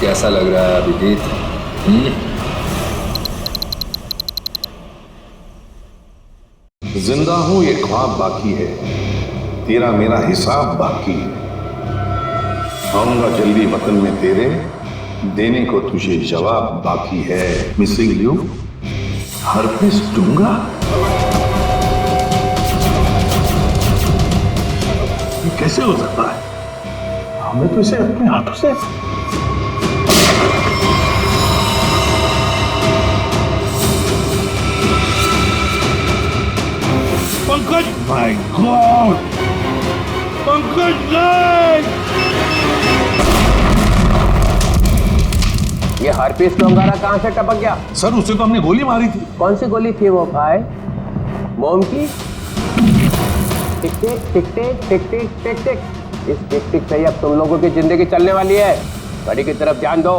कैसा लग रहा है अभिजीत? जिंदा हूं ये ख्वाब बाकी है, तेरा मेरा हिसाब बाकी है। आऊंगा जल्दी वतन में तेरे, देने को तुझे जवाब बाकी है। मिसिंग यू, हर पिस दूंगा। ये कैसे हो सकता है? हमें तो इसे अपने हाथों से पंकज, माय गॉड, पंकज नहीं! ये हारपीस डोंगारा कहाँ से टपक गया? सर उसे तो हमने गोली मारी थी। कौन सी गोली थी वो भाई? मोम की? टिक टिक टिक टिक टिक टिक टिक टिक। इस टिक टिक से ही अब तुम लोगों की जिंदगी चलने वाली है। घड़ी की तरफ ध्यान दो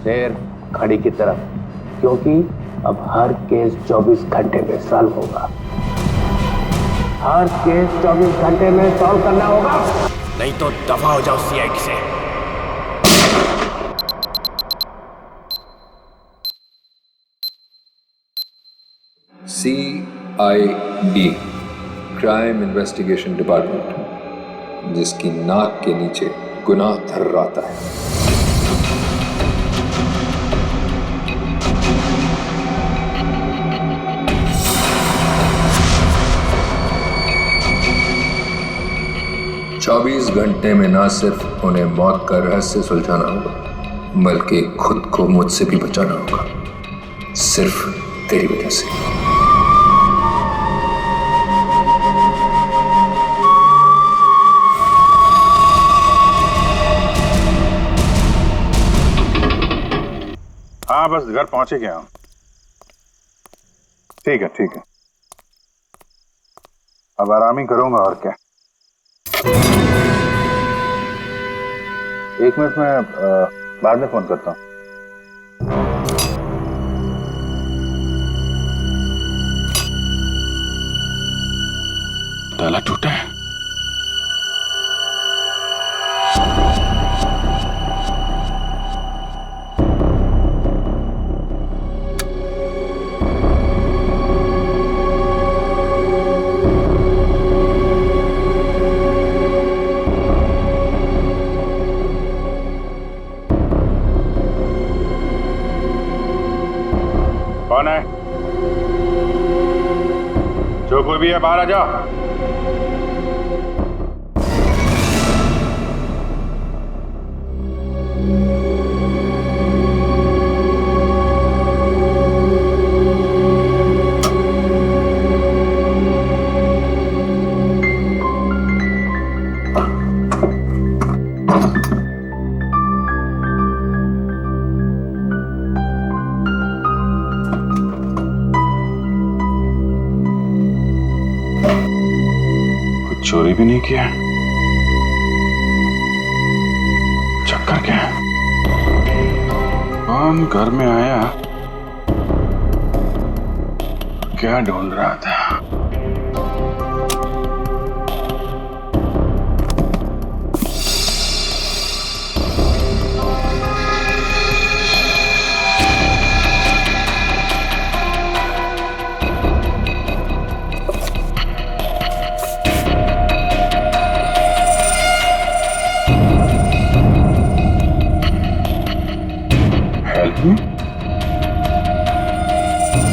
शेर, घड़ी की तरफ, क्योंकि अब हर केस 24 घंटे में सॉल्व होगा। हर केस 24 घंटे में सॉल्व करना होगा, नहीं तो दफा हो जाओ सीआईडी से। CID, क्राइम इन्वेस्टिगेशन डिपार्टमेंट, जिसकी नाक के नीचे गुनाह थर्राता है। चौबीस घंटे में ना सिर्फ उन्हें मौत का रहस्य सुलझाना होगा, बल्कि खुद को मुझसे भी बचाना होगा, सिर्फ तेरी वजह से। हाँ बस घर पहुंचे गया हूं। ठीक है ठीक है, अब आराम ही करूंगा और क्या। एक मिनट में बाद में फोन करता हूं। ताला टूटा है। कौन है? जो कोई भी है बाहर आ जाओ। चोरी भी नहीं किया, चक्कर क्या है? कौन घर में आया, क्या ढूंढ रहा था?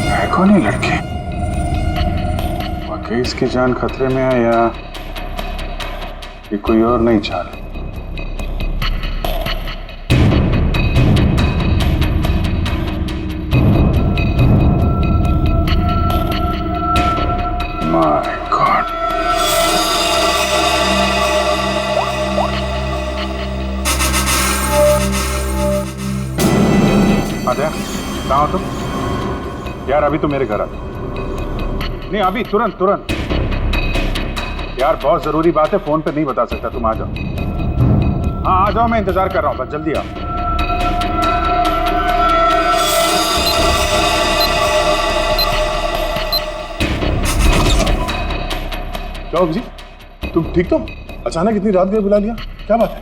है कौन ये लड़के? वाकई इसकी जान खतरे में है या ये कोई और नहीं चाल? माय गॉड, आद्या कहाँ हो तुम? यार अभी तो मेरे घर आ। नहीं अभी तुरंत तुरंत यार, बहुत जरूरी बात है, फोन पे नहीं बता सकता। तुम आ जाओ। हाँ आ जाओ, मैं इंतजार कर रहा हूँ, बस जल्दी आओ। क्या जी, तुम ठीक तो? अचानक इतनी रात में बुला लिया, क्या बात है?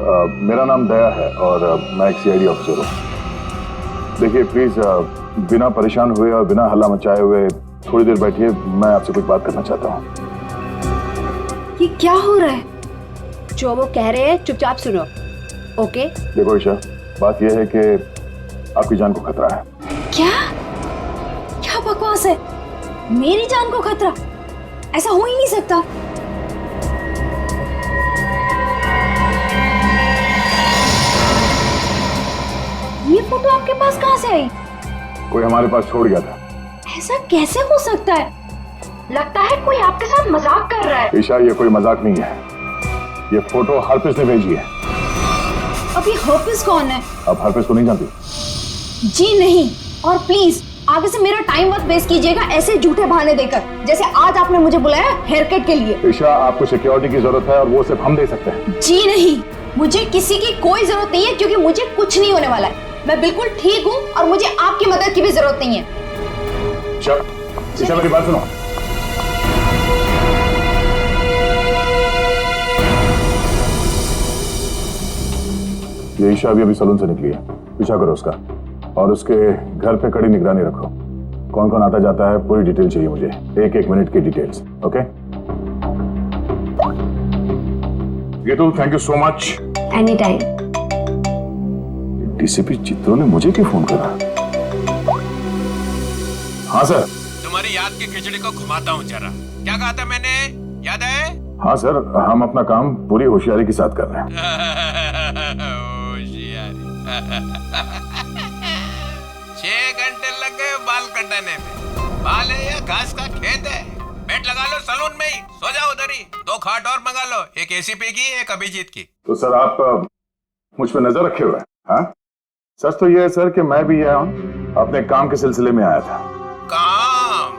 मेरा नाम दया है और मैं एक सीआईडी ऑफिसर हूँ। देखिए प्लीज बिना परेशान हुए और बिना हल्ला मचाए हुए थोड़ी देर बैठिए, मैं आपसे कुछ बात करना चाहता हूँ। ये क्या हो रहा है? जो वो कह रहे हैं चुपचाप सुनो, ओके? देखो ईशा, बात यह है कि आपकी जान को खतरा है। क्या क्या बकवास है? मेरी जान को खतरा? ऐसा हो ही नहीं सकता। ये फोटो आपके पास कहां से आई? कोई हमारे पास छोड़ गया था। ऐसा कैसे हो सकता है? लगता है कोई आपके साथ मजाक कर रहा है। ईशा, ये कोई मजाक नहीं है, ये फोटो हरप्रीत ने भेजी है। अभी हरप्रीत कौन है? आप हरप्रीत को नहीं जानती? जी नहीं, और प्लीज आगे से मेरा टाइम मत वेस्ट कीजिएगा ऐसे झूठे बहाने देकर, जैसे आज आपने मुझे बुलाया हेयर कट के लिए। ईशा, आपको सिक्योरिटी की जरूरत है और वो सिर्फ हम दे सकते हैं। जी नहीं, मुझे किसी की कोई जरूरत नहीं है, क्योंकि मुझे कुछ नहीं होने वाला है। मैं बिल्कुल ठीक हूँ और मुझे आपकी मदद की भी जरूरत नहीं है। चल, ईशा मेरी बात सुनो। ये ईशा अभी सलून से निकली है, पीछा करो उसका और उसके घर पे कड़ी निगरानी रखो। कौन कौन आता जाता है पूरी डिटेल चाहिए मुझे, एक एक मिनट की डिटेल्स, ओके? गेतू, thank you so much. Any time. DCP चित्रों ने मुझे क्यों फोन करा? हाँ सर। तुम्हारी याद की खिचड़ी को घुमाता हूँ जरा। क्या कहा था मैंने, याद है? हाँ सर, हम अपना काम पूरी होशियारी के साथ कर रहे हैं। होशियारी। 6 घंटे लग गए बाल कटाने में। बाल है या घास का खेत है? बेड लगा लो सलून में ही, सो जाओ उधर ही। 2 खाट और मंगा लो, एक एसीपी की, एक अभिजीत की। तो सर आप मुझ पे नजर रखे हुए हैं? हाँ, सच तो ये है सर कि मैं भी यहाँ अपने काम के सिलसिले में आया था। काम?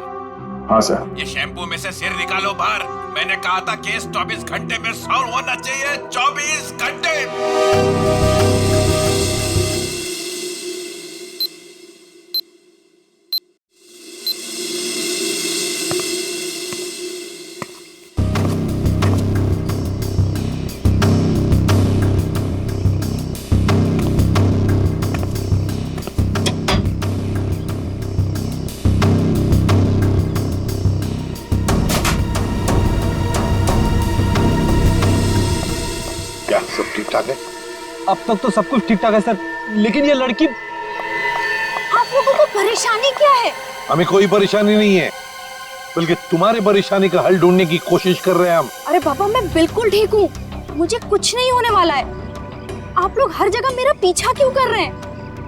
हाँ सर। ये शैम्पू में से सिर निकालो बाहर। मैंने कहा था केस 24 घंटे में सॉल्व होना चाहिए। 24 घंटे। सब ठीक ठाक है? अब तक तो सब कुछ ठीक ठाक है सर, लेकिन ये लड़की। आप लोगों को परेशानी क्या है? हमें कोई परेशानी नहीं है, बल्कि तुम्हारी परेशानी का हल ढूंढने की कोशिश कर रहे हैं हम। अरे पापा, मैं बिल्कुल ठीक हूँ, मुझे कुछ नहीं होने वाला है। आप लोग हर जगह मेरा पीछा क्यों कर रहे हैं?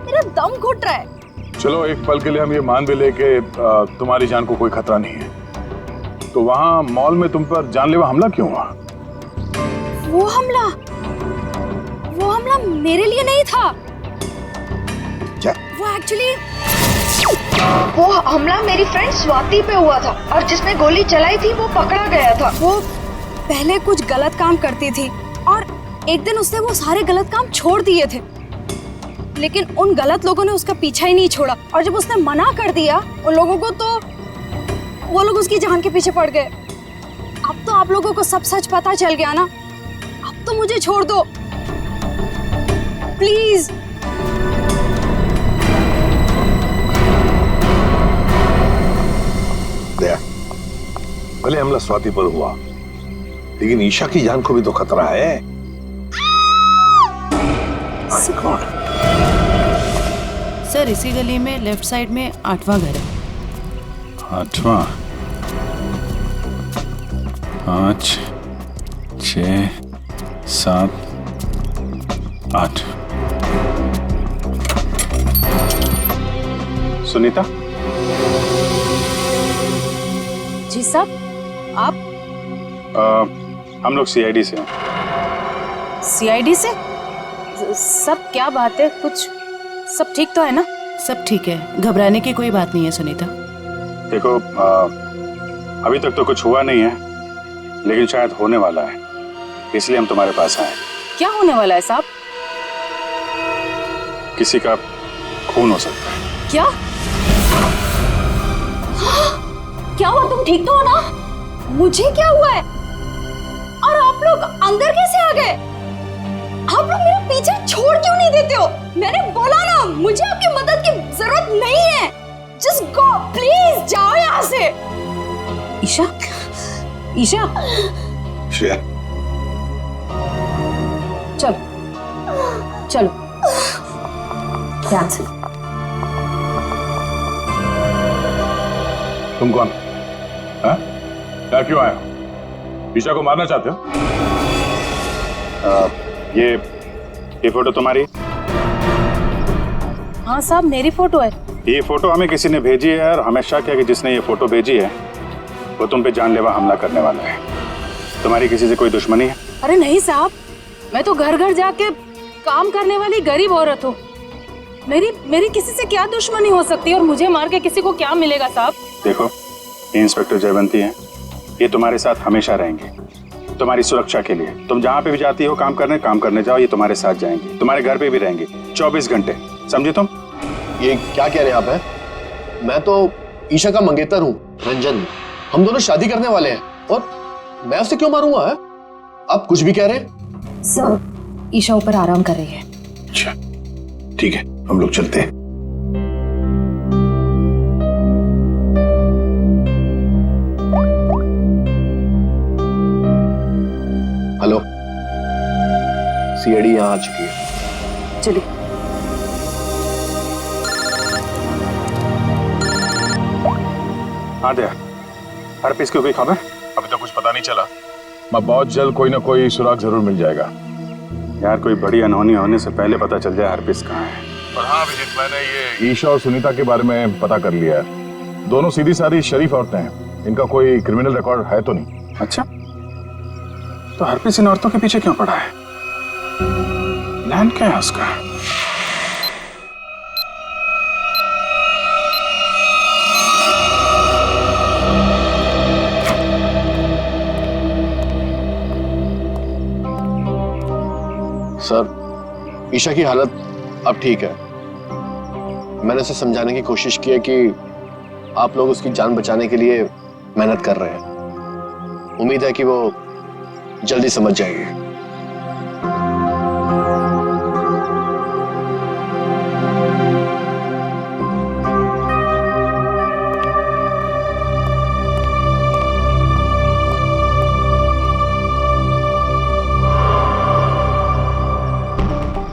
मेरा दम घुट रहा है। चलो एक पल के लिए हम ये मान भी ले कि तुम्हारी जान को कोई खतरा नहीं है, तो वहाँ मॉल में तुम पर जानलेवा हमला क्यों हुआ? वो हमला मेरे लिए नहीं था। क्या? वो हमला मेरी फ्रेंड स्वाति पे हुआ था, और जिसने गोली चलाई थी वो पकड़ा गया था। वो पहले कुछ गलत काम करती थी और एक दिन उसने वो सारे गलत काम छोड़ दिए थे, लेकिन उन गलत लोगों ने उसका पीछा ही नहीं छोड़ा। और जब उसने मना कर दिया उन लोगों को, तो वो लोग उसकी जान के पीछे पड़ गए। अब तो आप लोगों को सब सच पता चल गया ना, अब तो मुझे छोड़ दो प्लीज। दया, भले हमला स्वाति पर हुआ, लेकिन ईशा की जान को भी तो खतरा है। सर इसी गली में लेफ्ट साइड में 8वां घर है। 8वां? 5 6 7 8। सुनीता? जी साहब, आप? हम लोग सीआईडी से हैं। सीआईडी से? सब क्या बात है, कुछ सब ठीक तो है ना? सब ठीक है, घबराने की कोई बात नहीं है सुनीता। देखो अभी तक तो कुछ हुआ नहीं है, लेकिन शायद होने वाला है, इसलिए हम तुम्हारे पास आए। क्या होने वाला है साहब? किसी का खून हो सकता है। क्या? क्या हुआ? तुम ठीक तो हो ना? मुझे क्या हुआ है? और आप लोग अंदर कैसे आ गए? आप लोग मेरा पीछा छोड़ क्यों नहीं देते हो? मैंने बोला ना, मुझे आपकी मदद की जरूरत नहीं है। जस्ट गो प्लीज, जाओ यहाँ से। ईशा, ईशा, श्रेया, चलो चलो ध्यान से। तुम कौन? हाँ? क्या क्यों आए हो? ईशा को मारना चाहते हो? ये फोटो तुम्हारी? हाँ साहब, मेरी फोटो है। ये फोटो हमें किसी ने भेजी है और हमें शक है कि जिसने ये फोटो भेजी है वो तुम पे जानलेवा हमला करने वाला है। तुम्हारी किसी से कोई दुश्मनी है? अरे नहीं साहब, मैं तो घर घर जाके काम करने वाली गरीब औरत हूँ। मेरी किसी से क्या दुश्मनी हो सकती है और मुझे मार के किसी को क्या मिलेगा साहब? देखो, ये इंस्पेक्टर जयवंती है, ये तुम्हारे साथ हमेशा रहेंगे, तुम्हारी सुरक्षा के लिए। तुम जहाँ पे भी जाती हो काम करने जाओ, ये तुम्हारे साथ जाएंगे, तुम्हारे घर पे भी रहेंगे 24 घंटे, समझे तुम? ये क्या कह रहे हैं आप? हैं मैं तो ईशा का मंगेतर हूँ, रंजन। हम दोनों शादी करने वाले हैं और मैं उसे क्यों मारूंगा? है आप कुछ भी कह रहे हैं? सर, ईशा ऊपर आराम कर रही है। अच्छा ठीक है, हम लोग चलते हैं। हेलो, सीआईडी यहाँ आ चुकी है। चलिए। हाँ दया, हर पीस की कोई खबर? अभी तक कुछ पता नहीं चला, मैं बहुत जल्द कोई ना कोई सुराग जरूर मिल जाएगा। यार कोई बड़ी अनहोनी होने से पहले पता चल जाए हर पीस कहाँ है। और हाँ अभिजीत, मैंने ये ईशा और सुनीता के बारे में पता कर लिया है। दोनों सीधी सादी शरीफ औरतें हैं, इनका कोई क्रिमिनल रिकॉर्ड है तो नहीं। अच्छा, तो हर पीस इन औरतों के पीछे क्यों पड़ा है? प्लान क्या है उसका? सर, ईशा की हालत अब ठीक है। मैंने उसे समझाने की कोशिश की है कि आप लोग उसकी जान बचाने के लिए मेहनत कर रहे हैं। उम्मीद है कि वो जल्दी समझ जाएगी।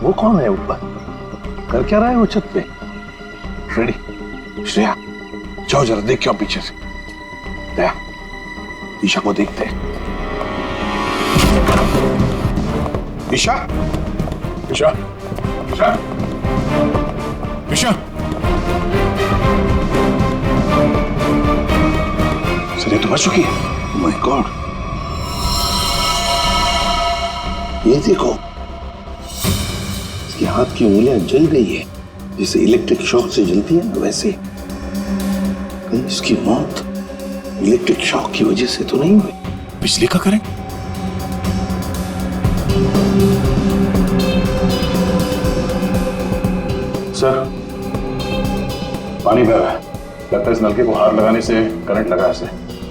वो कौन है ऊपर? कर क्या रहा है वो छत पे? फ्रेडी, श्रेया, जाओ जरा देख क्या पीछे से। दया, ईशा को देखते हैं। ईशा, ईशा, ईशा, ईशा। सर, ये तो मर चुकी है। ओह माय गॉड, ये देखो, इसके हाथ की उंगलियां जल गई है, जैसे इलेक्ट्रिक शॉक से जलती है ना, वैसे। कहीं इसकी मौत इलेक्ट्रिक शॉक की वजह से तो नहीं हुई? बिजली का करंट? सर, पानी बह रहा है, लगता है इस नलके को हाथ लगाने से करंट लगा है।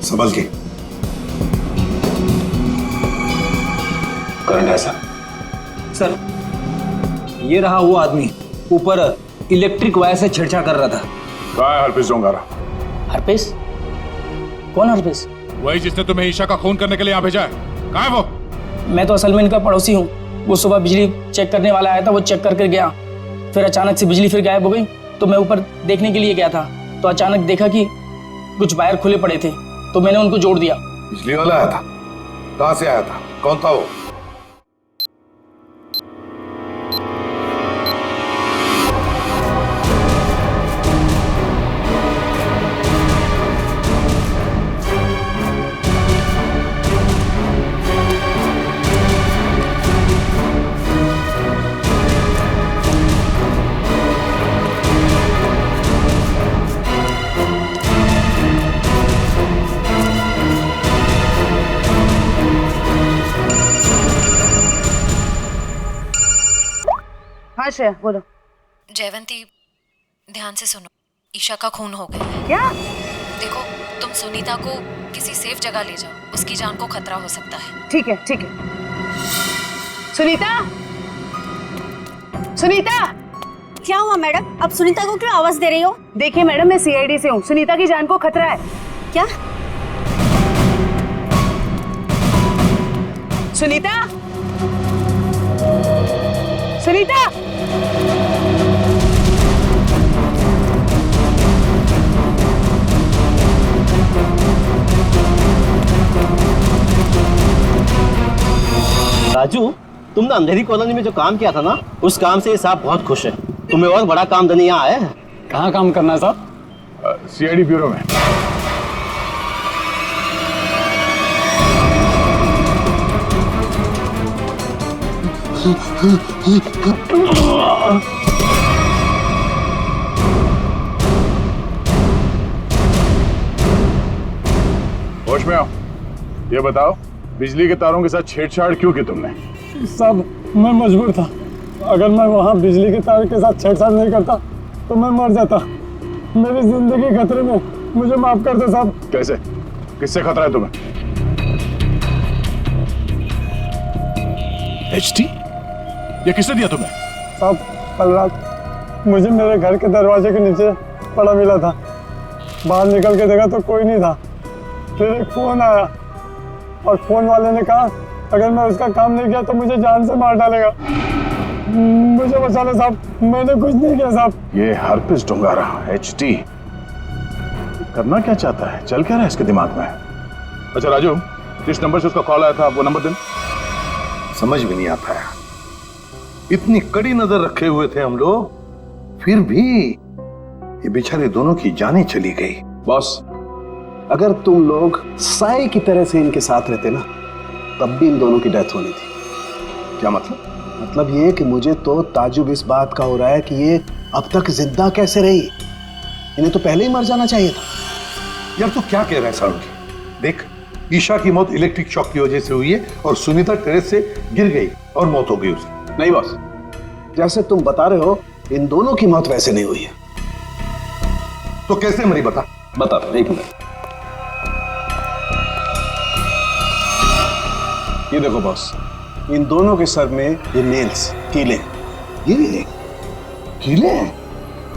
संभल के। करंट है सर, ये रहा वो आदमी, ऊपर इलेक्ट्रिक वायर से छेड़छाड़ कर रहा था। कहाँ है हरपीस जोंगारा? हरपीस? कौन हरपीस? वही जिसने तुम्हें ईशा का खून करने के लिए यहाँ भेजा है। कहाँ है वो? मैं तो असल में इनका पड़ोसी हूँ। वो सुबह बिजली चेक करने वाला आया था, वो चेक करके गया, फिर अचानक से बिजली फिर गायब हो गई। तो मैं ऊपर देखने के लिए गया था, तो अचानक देखा कि कुछ वायर खुले पड़े थे, तो मैंने उनको जोड़ दिया। बिजली वाला आया था? कहाँ से आया था? कौन था वो? हाँ श्रेया, बोलो। जयवंती, ध्यान से सुनो, ईशा का खून हो गया है। क्या? देखो, तुम सुनीता को किसी सेफ जगह ले जाओ, उसकी जान को खतरा हो सकता है। ठीक है, ठीक है। सुनीता, सुनीता! क्या हुआ मैडम? अब सुनीता को क्यों आवाज दे रही हो? देखिए मैडम, मैं सीआईडी से हूँ। सुनीता की जान को खतरा है। क्या? सुनीता! सुनीता! राजू, तुमने अंधेरी कॉलोनी में जो काम किया था ना, उस काम से साहब बहुत खुश है। तुम्हें और बड़ा काम देने यहाँ आया है। कहाँ काम करना है साहब? सीआईडी ब्यूरो में। होश में आओ। ये बताओ, बिजली के तारों के साथ छेड़छाड़ क्यों की तुमने? साहब, मैं मजबूर था। अगर मैं वहाँ बिजली के तार के साथ छेड़छाड़ नहीं करता तो मैं मर जाता। मेरी जिंदगी खतरे में, मुझे माफ कर दो साहब। कैसे? किससे खतरा है तुम्हें? एचटी? ये किसने दिया तुम्हें? साहब, कल रात मुझे मेरे घर के दरवाजे के नीचे पड़ा मिला था। बाहर निकल के देखा तो कोई नहीं था। फिर एक फोन आया और फोन वाले ने कहा अगर मैं उसका काम नहीं किया तो मुझे जान से मार डालेगा। मुझे बचा लो साहब, मैंने कुछ नहीं किया साहब। ये हरपिस ढूंढा एचटी करना क्या चाहता है? चल क्या रहा है इसके दिमाग में? अच्छा राजू, जिस नंबर से उसका कॉल आया था वो नंबर देना। समझ भी नहीं आता है, इतनी कड़ी नजर रखे हुए थे हम लोग, फिर भी ये बेचारे दोनों की जानें चली गई। बॉस, अगर तुम लोग साए की तरह से इनके साथ रहते ना, तब भी इन दोनों की डेथ होनी थी। क्या मतलब? मतलब ये कि मुझे तो ताजुब इस बात का हो रहा है कि ये अब तक जिंदा कैसे रही। इन्हें तो पहले ही मर जाना चाहिए था। यार तू क्या कह रहा है सालुंकी? देख, ईशा की मौत इलेक्ट्रिक शॉक की वजह से हुई है और सुनीता टेरेस से गिर गई और मौत हो गई उसकी। नहीं बॉस, जैसे तुम बता रहे हो इन दोनों की मौत वैसे नहीं हुई है। तो कैसे मरी बता? बता, एक मिनट। ये देखो बॉस, इन दोनों के सर में ये नेल्स, कीले। ये कीले?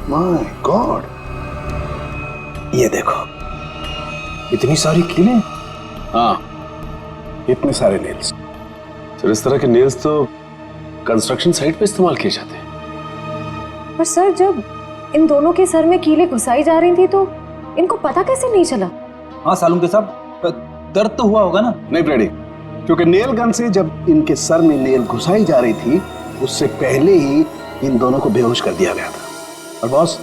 माय गॉड, ये देखो, इतनी सारी कीले? हाँ, इतने सारे नेल्स। सर, इस तरह के नेल्स तो कंस्ट्रक्शन साइट पे इस्तेमाल किए जाते हैं। पर सर, जब इन दोनों के सर में कीले घुसाई जा रही थी तो इनको पता कैसे नहीं चला? हाँ सालुंके साहब, दर्द तो हुआ होगा ना? नहीं फ्रेडी, क्योंकि नेल गन से जब इनके सर में नेल घुसाई जा रही थी उससे पहले ही इन दोनों को बेहोश कर दिया गया था। और बॉस,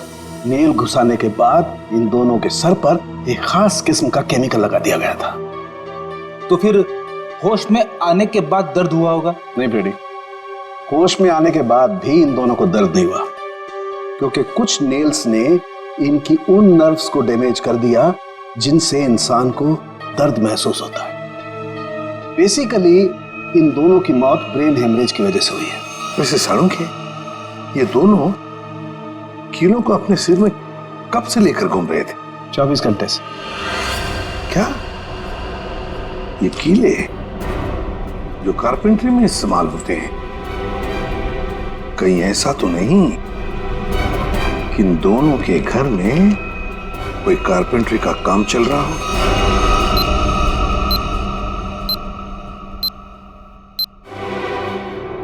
नेल घुसाने के बाद इन दोनों के सर पर एक खास किस्म का केमिकल लगा दिया गया था। तो फिर होश में आने के बाद दर्द हुआ होगा? नहीं फ्रेडी, होश में आने के बाद भी इन दोनों को दर्द नहीं हुआ, क्योंकि कुछ नेल्स ने इनकी उन नर्व्स को डैमेज कर दिया जिनसे इंसान को दर्द महसूस होता है। बेसिकली इन दोनों की मौत ब्रेन हेमरेज की वजह से हुई है। वैसे सालुंकी, ये दोनों कीलों को अपने सिर में कब से लेकर घूम रहे थे? 24 घंटे से। क्या ये कीले जो कारपेंट्री में इस्तेमाल होते हैं, कहीं ऐसा तो नहीं कि इन दोनों के घर में कोई कारपेंट्री का काम चल रहा हो?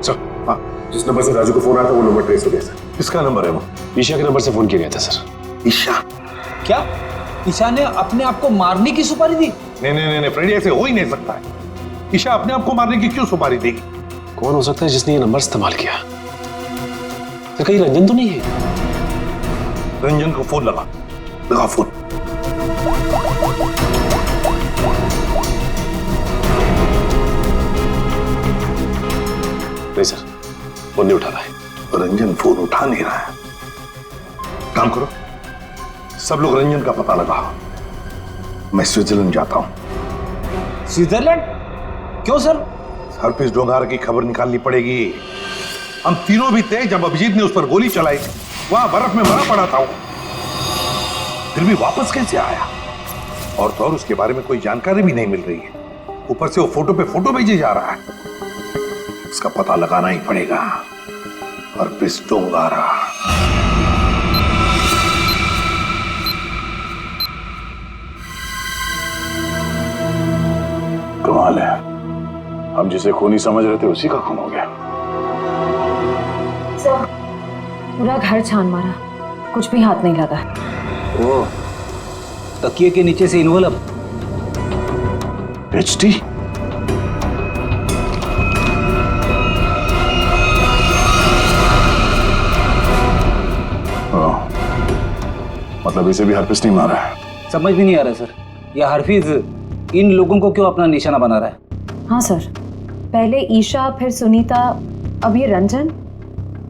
सर, हाँ, जिस नंबर से राजू को फोन आया था वो नंबर ट्रेस हो गया सर। किसका नंबर है वो? ईशा के नंबर से फोन किया गया था सर। ईशा? क्या ईशा ने अपने आप को मारने की सुपारी दी? नहीं फ्रेडी, ऐसे हो ही नहीं सकता है। ईशा अपने आप को मारने की क्यों सुपारी देगी? कौन हो सकता है जिसने ये नंबर इस्तेमाल किया? तो कहीं रंजन तो नहीं है? रंजन को फोन लगा फोन। नहीं सर, फोन नहीं उठा रहा है। रंजन फोन उठा नहीं रहा है। काम करो, सब लोग रंजन का पता लगाओ। मैं स्विट्जरलैंड जाता हूं। स्विट्जरलैंड? क्यों सर? हरपिस डोंगार की खबर निकालनी पड़ेगी। हम तीनों भी थे जब अभिजीत ने उस पर गोली चलाई। वहां बर्फ में मरा पड़ा था वो, फिर भी वापस कैसे आया? और तो और उसके बारे में कोई जानकारी भी नहीं मिल रही है। ऊपर से वो फोटो पे फोटो भेजे जा रहा है। इसका पता लगाना ही पड़ेगा। हर्पिस डोंगारा। कमाल है, हम जिसे खूनी समझ रहे थे उसी का खून हो गया। सर, पूरा घर छान मारा, कुछ भी हाथ नहीं लगा। ओ, तकिए के नीचे से इन्वॉल्व। एचडी, मतलब इसे भी हर्पिस नहीं मारा है। समझ भी नहीं आ रहा सर, यह हरफीज इन लोगों को क्यों अपना निशाना बना रहा है? हाँ सर, पहले ईशा, फिर सुनीता, अब ये रंजन।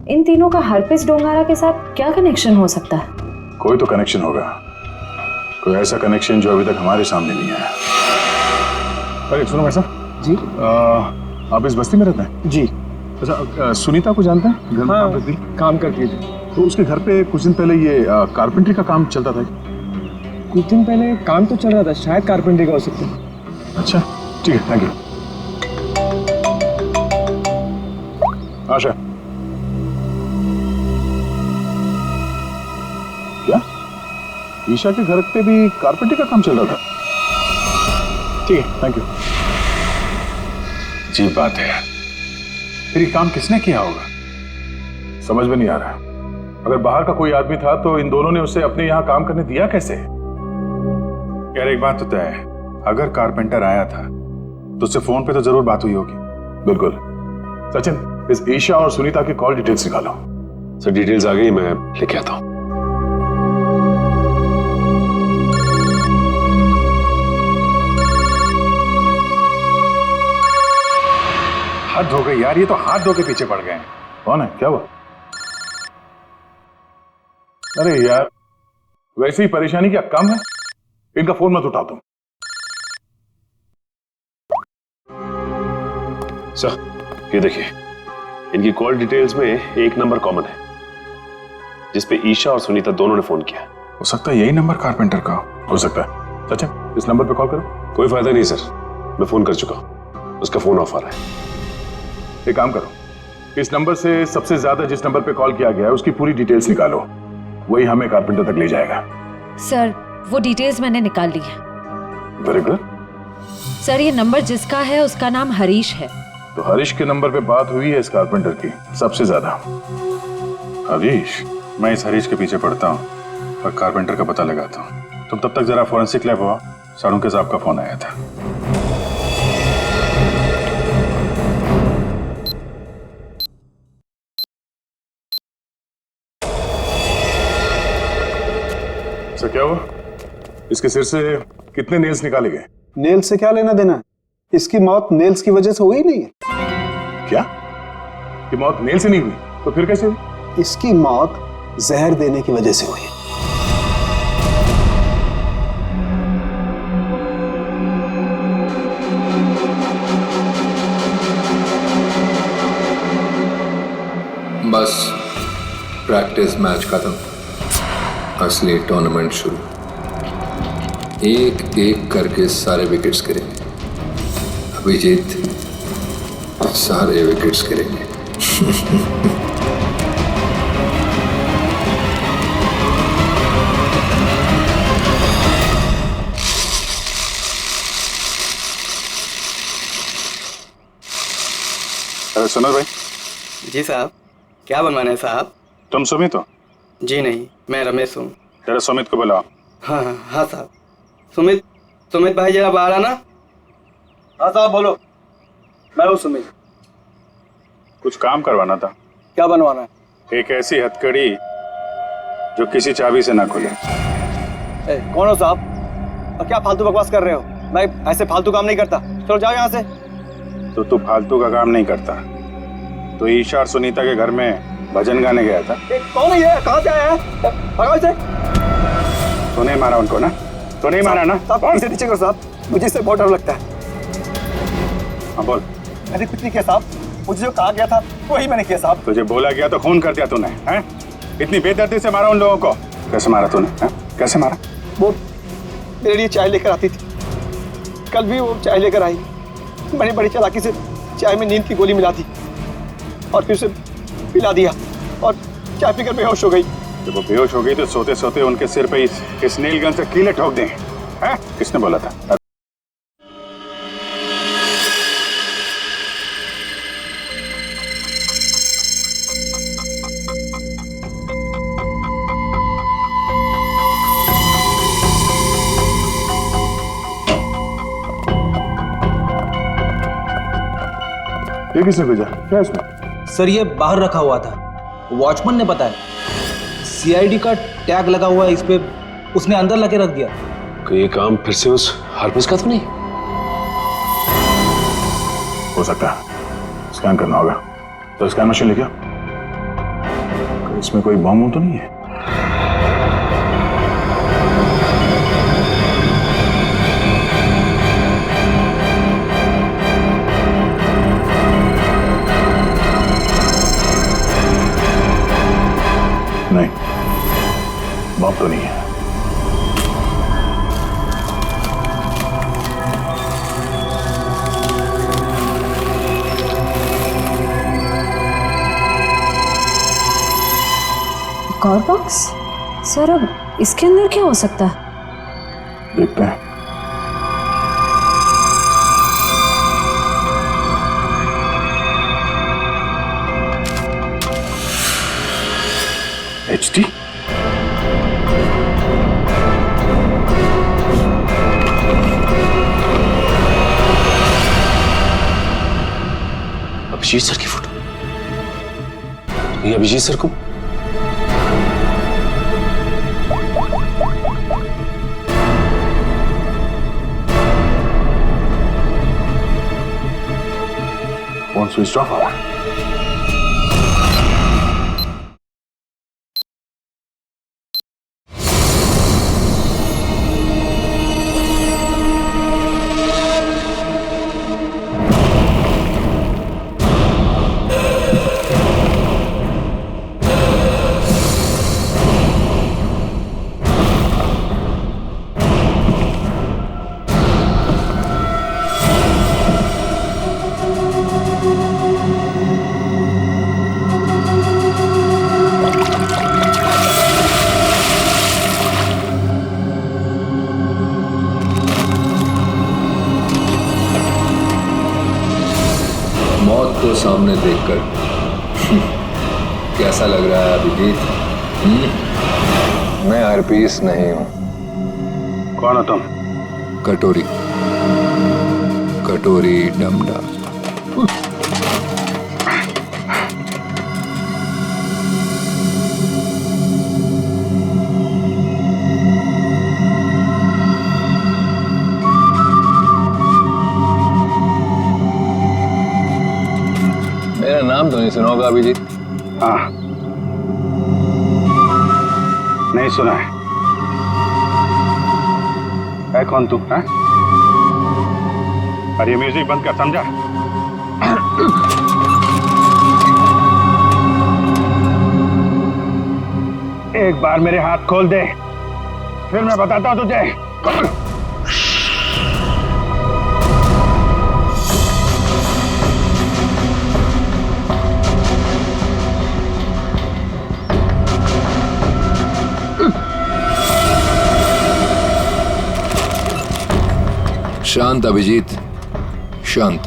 इन तीनों का हरपिस डोंगारा के साथ क्या कनेक्शन हो सकता है? कोई तो कनेक्शन होगा, कोई ऐसा कनेक्शन जो अभी तक हमारे सामने नहीं आया। अरे सुनो भाई साहब जी, आप इस बस्ती में रहते हैं? जी। अच्छा, सुनीता को जानते हैं? घर में काम करती? काम करती है। तो उसके घर पे कुछ दिन पहले ये कारपेंटरी का काम चलता था। कुछ दिन पहले काम तो चल रहा था, शायद कारपेंटरी का हो सकता है। अच्छा ठीक है, थैंक यू। आशा, क्या ईशा के घर पे भी कारपेंटरी का काम चल रहा था? ठीक है, थैंक यू। अजीब बात है, फिर ये काम किसने किया होगा, समझ में नहीं आ रहा। अगर बाहर का कोई आदमी था तो इन दोनों ने उसे अपने यहाँ काम करने दिया कैसे? यार एक बात तो तय है, अगर कारपेंटर आया था तो उससे फोन पे तो जरूर बात हुई होगी। बिल्कुल। सचिन, इस ईशा और सुनीता की कॉल डिटेल्स निकालो। सर डिटेल्स आ गई, मैं लेके आता हूँ। हद हो गई यार, ये तो हाथ धो के पीछे पड़ गए हैं। कौन है, क्या हुआ? अरे यार, वैसे ही परेशानी क्या कम है? इनका फोन मत उठाओ तुम। सर ये देखिए, इनकी कॉल डिटेल्स में एक नंबर कॉमन है जिसपे ईशा और सुनीता दोनों ने फोन किया। हो सकता है यही नंबर कारपेंटर का हो सकता है। सचिन, इस नंबर पे कॉल करो। कोई फायदा नहीं सर, मैं फोन कर चुका हूं, उसका फोन ऑफ आ रहा है। एक काम करो, इस नंबर से सबसे ज्यादा जिस नंबर पे कॉल किया गया है उसकी पूरी डिटेल्स निकालो, वही हमें कारपेंटर तक ले जाएगा। सर वो डिटेल्स मैंने निकाल ली है। Very good. सर ये नंबर जिसका है उसका नाम हरीश है। तो हरीश के नंबर पे बात हुई है इस कारपेंटर की सबसे ज्यादा। हरीश, मैं इस हरीश के पीछे पड़ता हूँ और कारपेंटर का पता लगाता हूँ। तुम तब तक जरा फॉरेंसिक लैब हुआ, सारुंके साहब का फोन आया था। सर क्या हुआ? इसके सिर से कितने नेल्स निकाले गए? नेल्स से क्या लेना देना? इसकी मौत नेल्स की वजह से हुई नहीं है। क्या? ये मौत नेल से नहीं हुई तो फिर कैसे हुई? इसकी मौत जहर देने की वजह से हुई। बस प्रैक्टिस मैच खत्म, असली टूर्नामेंट शुरू। एक एक करके सारे विकेट्स गिरेंगे। अभिजीत, सारे विकेट्स गिरेंगे। अरे सुनो भाई। जी साहब, क्या बनवाना है साहब? तुम सुमित हो? जी नहीं, मैं रमेश हूँ। जरा सुमित को बुलाओ। हाँ हाँ हाँ साहब। सुमित भाई जरा बाहर आना। हाँ साहब बोलो। मैं हूँ सुमित। कुछ काम करवाना था। क्या बनवाना है? एक ऐसी हथकड़ी जो किसी चाबी से ना खुले। कौन हो साहब और क्या फालतू बकवास कर रहे हो? मैं ऐसे फालतू काम नहीं करता। चलो जाओ यहाँ से। तो तू फालतू का काम नहीं करता तो ईशा और सुनीता के घर में भजन गाने गया था। कौन है ये? कहाँ से आया है? भगाओ इसे। तो नहीं मारा उनको ना? तो नहीं मारा ना? साहब इसे नीचे करो साहब, मुझे इससे बहुत डर लगता है। हाँ बोल। मैंने कुछ नहीं किया साहब, मुझे जो कहा गया था वही मैंने किया साहब। तुझे बोला गया तो खून कर दिया तूने, हैं? इतनी बेदर्दी से मारा उन लोगों को। कैसे मारा तूने? कैसे मारा? वो मेरे लिए चाय लेकर आती थी, कल भी वो चाय लेकर आई। मैंने बड़ी चालाकी से चाय में नींद की गोली मिला दी और फिर उसे पिला दिया। और चाय पीकर बेहोश हो गई। जब वो बेहोश हो गई तो सोते सोते उनके सिर पे इस नील गन से कीले ठोक दें। हैं? किसने बोला था? ये किसने भेजा? क्या इसमें? सर ये बाहर रखा हुआ था, वॉचमैन ने बताया। सीआईडी का टैग लगा हुआ है इस पे, उसने अंदर लगे रख दिया। कि ये काम फिर से उस हरपस का तो नहीं? हो सकता है, स्कैन करना होगा। तो स्कैन मशीन लेके आओ। इसमें कोई बम तो नहीं है? नहीं, बम तो नहीं है। एक और बॉक्स? सर अब इसके अंदर क्या हो सकता है? देखते हैं। HD? अभिजीत सर की फोटो। ये अभिजीत सर को फोन स्विच ऑफ हुआ। मौत को सामने देखकर कैसा लग रहा है अभिजीत? मैं हरपीस नहीं हूं। कौन हो तुम? कटोरी, कटोरी डमडा। मेरा नाम तो नहीं सुना होगा अभिजीत? हाँ, नहीं सुना है। कौन तू? है? और ये म्यूजिक बंद कर, समझा? एक बार मेरे हाथ खोल दे, फिर मैं बताता हूं तुझे। शांत अभिजीत, शांत।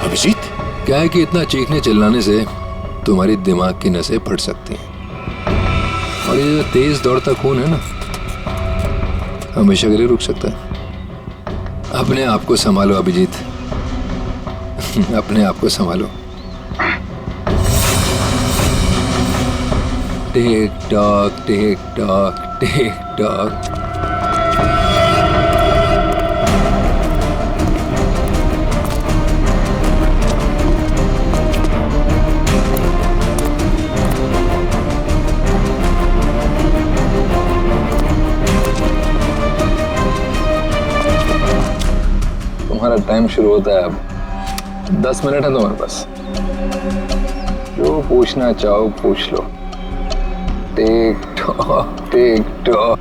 अभिजीत? क्या है कि इतना चीखने चिल्लाने से तुम्हारी दिमाग की नसें फट सकती हैं, और ये जो तेज दौड़ता खून है ना, हमेशा के लिए रुक सकता है। अपने आप को संभालो अभिजीत, अपने आप को संभालो। Tick tock, TikTok, tick tock. तुम्हारा टाइम शुरू होता है अब। 10 मिनट है तुम्हारे पास, जो पूछना चाहो पूछ लो। Tick tock, tick tock.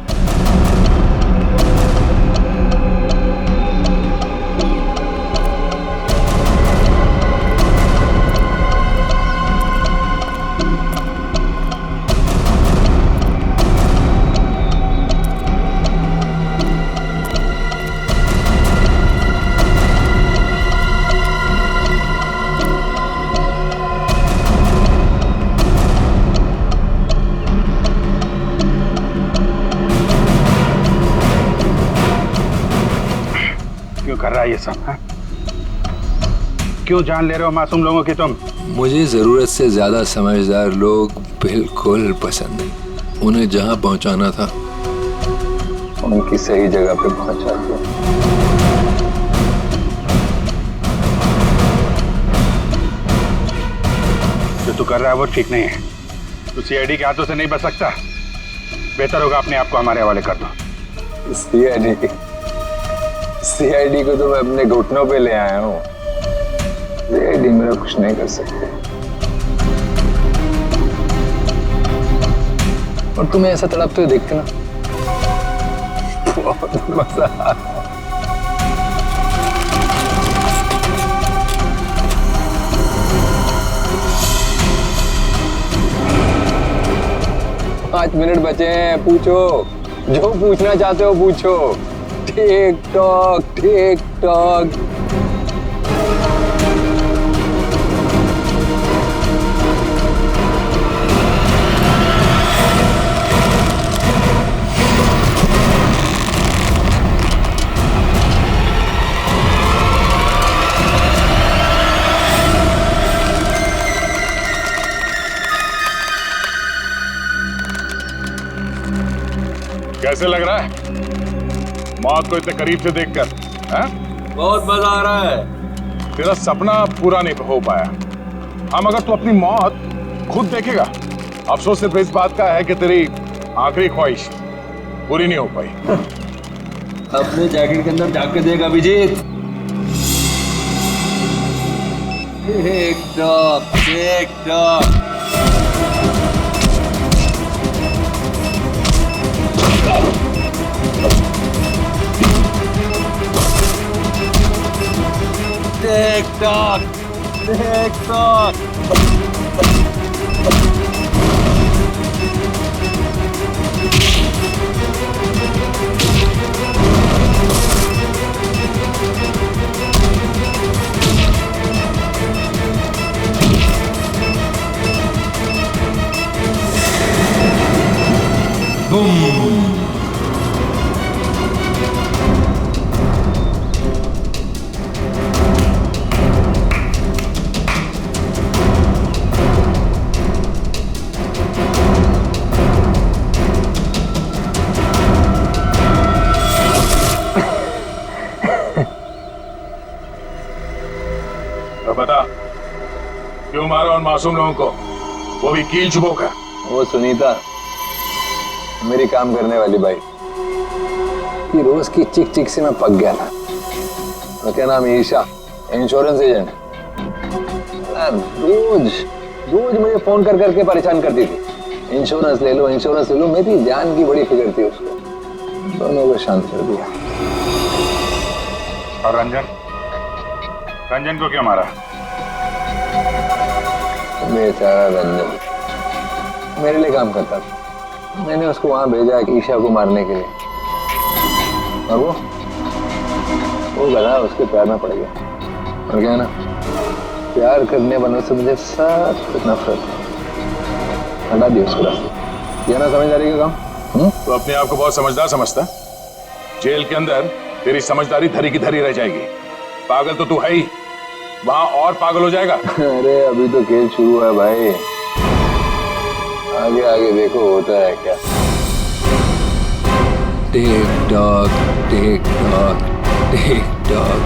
ये सब? हाँ? क्यों जान ले रहे हो मासूम लोगों की तुम? मुझे जरूरत से ज्यादा समझदार लोग बिल्कुल पसंद नहीं। उन्हें जहां पहुंचाना था उनकी सही जगह पे पहुंचा दिया। जो तू कर रहा है वो ठीक नहीं है। तू सीआईडी के हाथों से नहीं बच सकता। बेहतर होगा अपने आप को हमारे हवाले कर दो। सीआईडी को तो मैं अपने घुटनों पे ले आया हूँ। सीआईडी मेरा कुछ नहीं कर सकते। और तुम्हें ऐसा तड़पते हुए देखते ना बहुत मजा आता है। 5 मिनट बचे हैं, पूछो जो पूछना चाहते हो पूछो। Tick tock tick tock. कैसे लग रहा है मौत को इतने करीब से देखकर? बहुत मजा आ रहा है। तेरा सपना पूरा नहीं हो पाया। हम अगर तू अपनी मौत खुद देखेगा, अफसोस सिर्फ इस बात का है कि तेरी आखिरी ख्वाहिश पूरी नहीं हो पाई। अपने जैकेट के अंदर झांक के देख Abhijit. TikTok TikTok. TikTok, TikTok. Boom. बता क्यों मारा उन मासूम लोगों को, वो भी कील चुबो कर? वो सुनीता मेरी काम करने वाली बाई कि रोज की चिक चिक से मैं पक गया था। उसका नाम ईशा, इंश्योरेंस एजेंट। रोज मुझे फोन कर करके परेशान करती थी। इंश्योरेंस ले लो इंश्योरेंस ले लो। मेरी जान की बड़ी फिक्र थी उसको। दोनों को शांत कर दिया। और रंजन को क्यों मारा? बेचारा रंजन मेरे लिए काम करता था। मैंने उसको वहां भेजा ईशा को मारने के लिए, और वो गधा उसके प्यार में पड़ गया। और क्या ना, प्यार करने वालों से मुझे सख्त नफरत है। हटा दिया उसको रास्ते। यह ना समझदारी का काम। तो अपने आप को बहुत समझदार समझता। जेल के अंदर तेरी समझदारी धरी की धरी रह जाएगी। पागल तो तू है ही, वहां और पागल हो जाएगा। अरे अभी तो खेल शुरू है भाई, आगे आगे देखो होता है क्या। Tick tock TikTok tick tock.